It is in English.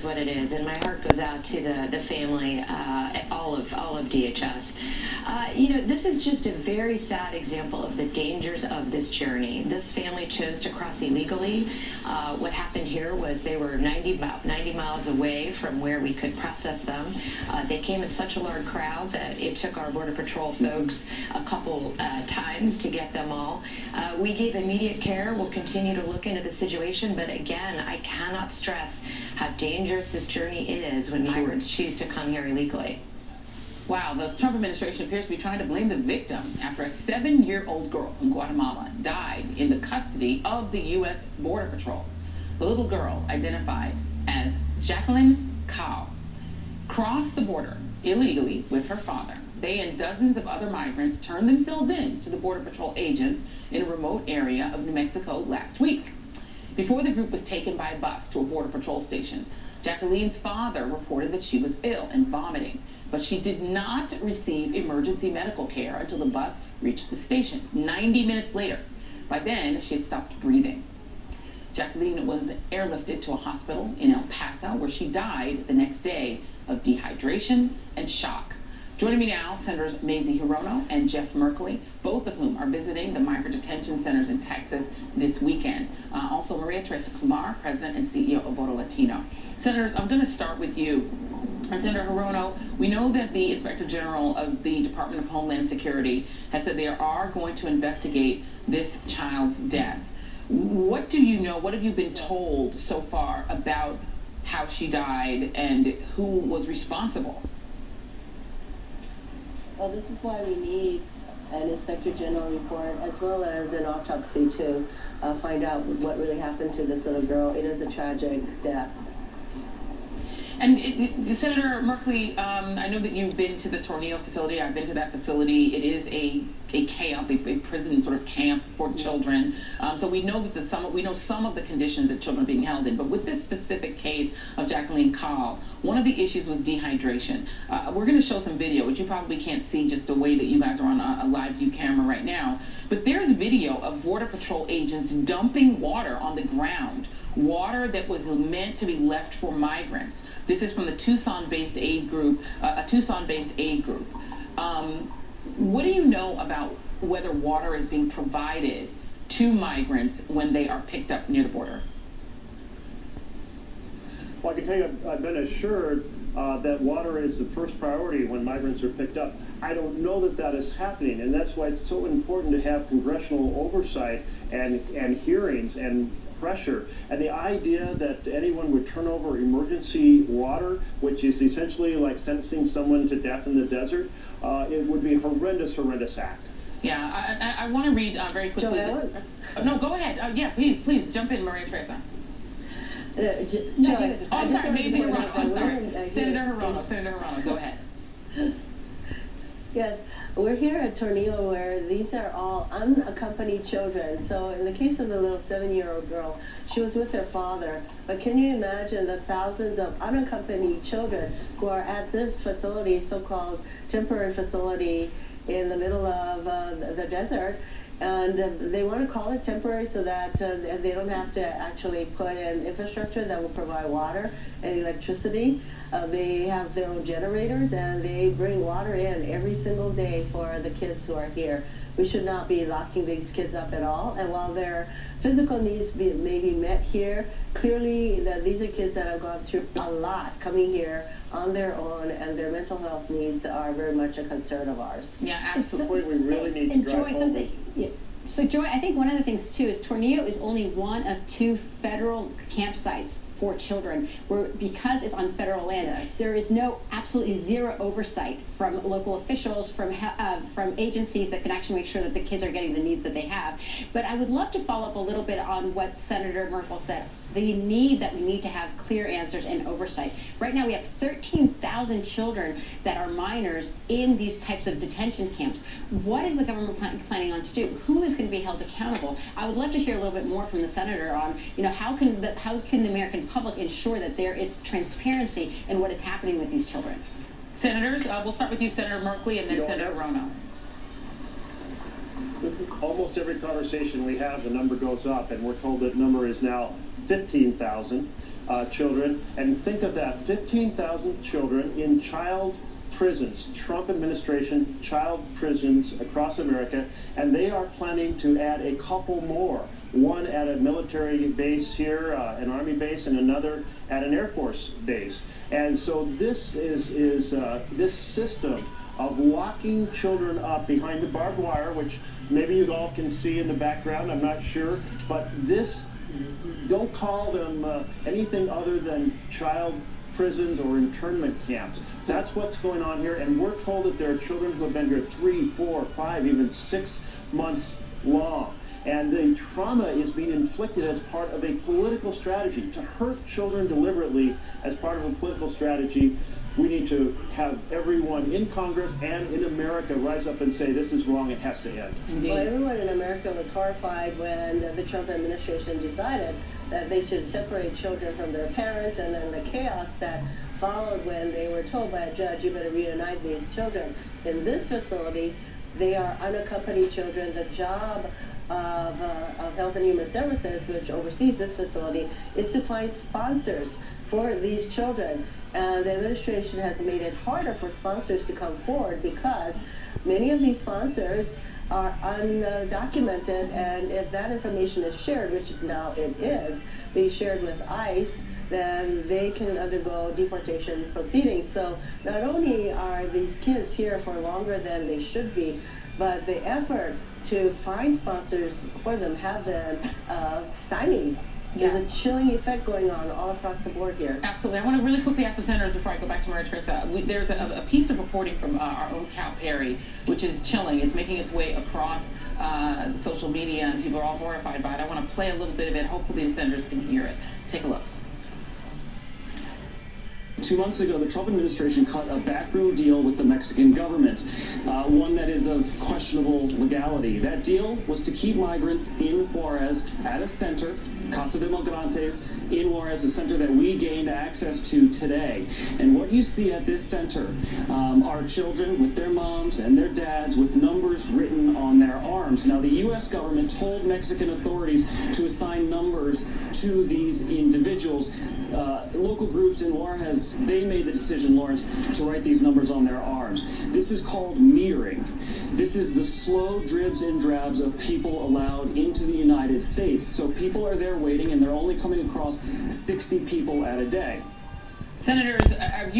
is what it is, and my heart goes out to the family, all of DHS. This is just a very sad example of the dangers of this journey. This family chose to cross illegally. What happened here was they were 90 miles away from where we could process them. They came in such a large crowd that it took our Border Patrol folks a couple times to get them all. We gave immediate care. We'll continue to look into the situation, but again, I cannot stress how dangerous this journey is when migrants choose to come here illegally. Wow, the Trump administration appears to be trying to blame the victim after a 7-year-old girl from Guatemala died in the custody of the U.S. Border Patrol. The little girl, identified as Jacqueline Cow, crossed the border illegally with her father. They and dozens of other migrants turned themselves in to the Border Patrol agents in a remote area of New Mexico last week. Before the group was taken by bus to a Border Patrol station, Jacqueline's father reported that she was ill and vomiting, but she did not receive emergency medical care until the bus reached the station 90 minutes later. By then, she had stopped breathing. Jacqueline was airlifted to a hospital in El Paso, where she died the next day of dehydration and shock. Joining me now, Senators Maize Hirono and Jeff Merkley, both of whom are visiting the migrant detention centers in Texas this weekend. Also, Teresa Kumar, President and CEO of Voto Latino. Senators, I'm going to start with you. Senator Hirono, we know that the Inspector General of the Department of Homeland Security has said they are going to investigate this child's death. What do you know, what have you been told so far about how she died and who was responsible? Well, this is why we need an Inspector General report as well as an autopsy to find out what really happened to this little girl. It is a tragic death. And Senator Merkley, I know that you've been to the Tornillo facility. I've been to that facility. It is a camp, a prison sort of camp for children. So we know that we know some of the conditions that children are being held in. But with this specific case of Jacqueline Cow, one of the issues was dehydration. We're going to show some video, which you probably can't see just the way that you guys are on a live view camera right now. But there's video of Border Patrol agents dumping water on the ground, water that was meant to be left for migrants. This is from the Tucson-based aid group, What do you know about whether water is being provided to migrants when they are picked up near the border? Well, I can tell you I've been assured that water is the first priority when migrants are picked up. I don't know that that is happening, and that's why it's so important to have congressional oversight and hearings and pressure. And the idea that anyone would turn over emergency water, which is essentially like sentencing someone to death in the desert, it would be a horrendous act. Yeah, I want to read very quickly. No, go ahead. Yeah, please jump in, Maria Teresa. I'm sorry, Maize Hirono. I'm sorry. Senator Hirono, go ahead. Yes, we're here at Tornillo where these are all unaccompanied children. So in the case of the little 7-year-old girl, she was with her father. But can you imagine the thousands of unaccompanied children who are at this facility, so-called temporary facility in the middle of the desert? And they want to call it temporary so that they don't have to actually put in infrastructure that will provide water and electricity. They have their own generators and they bring water in every single day for the kids who are here. We should not be locking these kids up at all. And while their physical needs may be met here, clearly these are kids that have gone through a lot coming here on their own, and their mental health needs are very much a concern of ours. Yeah, absolutely. We really need to drive home. So Joy, I think one of the things too is Tornillo is only one of 2 federal campsites for children, where because it's on federal land, yes, there is absolutely zero oversight from local officials, from agencies that can actually make sure that the kids are getting the needs that they have. But I would love to follow up a little bit on what Senator Merkel said. We need to have clear answers and oversight. Right now we have 13,000 children that are minors in these types of detention camps. What is the government planning on to do? Who is going to be held accountable? I would love to hear a little bit more from the senator on, how can the American public ensure that there is transparency in what is happening with these children? Senators, we'll start with you, Senator Merkley, and then Senator Hirono. Almost every conversation we have, the number goes up, and we're told that number is now 15,000. children. And think of that, 15,000 children in child prisons, Trump administration child prisons across America, and they are planning to add a couple more. One at a military base here, an Army base, and another at an Air Force base. And so this is this system of locking children up behind the barbed wire, which maybe you all can see in the background, I'm not sure, but this, don't call them anything other than child prisons or internment camps. That's what's going on here, and we're told that there are children who have been here 3, 4, 5, even 6 months long. And the trauma is being inflicted as part of a political strategy. To hurt children deliberately as part of a political strategy, we need to have everyone in Congress and in America rise up and say this is wrong, it has to end. Well, everyone in America was horrified when the Trump administration decided that they should separate children from their parents, and then the chaos that followed when they were told by a judge, you better reunite these children. In this facility, they are unaccompanied children. The job of Health and Human Services, which oversees this facility, is to find sponsors for these children. The administration has made it harder for sponsors to come forward because many of these sponsors are undocumented, and if that information is shared, which now it is being shared with ICE, then they can undergo deportation proceedings. So not only are these kids here for longer than they should be, but the effort to find sponsors for them have been stymied. There's a chilling effect going on all across the board here. Absolutely. I want to really quickly ask the senators before I go back to Maria Teresa. There's a piece of reporting from our own Cal Perry, which is chilling. It's making its way across social media, and people are all horrified by it. I want to play a little bit of it. Hopefully the senators can hear it. Take a look. 2 months ago, the Trump administration cut a backroom deal with the Mexican government, one that is of questionable legality. That deal was to keep migrants in Juarez at a center, Casa de Migrantes, in Juarez, a center that we gained access to today. And what you see at this center are children with their moms and their dads with numbers written on their arms. Now, the U.S. government told Mexican authorities to assign numbers to these individuals. Local groups in Juarez, they made the decision, Lawrence, to write these numbers on their arms. This is called metering. This is the slow dribs and drabs of people allowed into the United States. So people are there waiting, and they're only coming across 60 people at a day. Senators, are you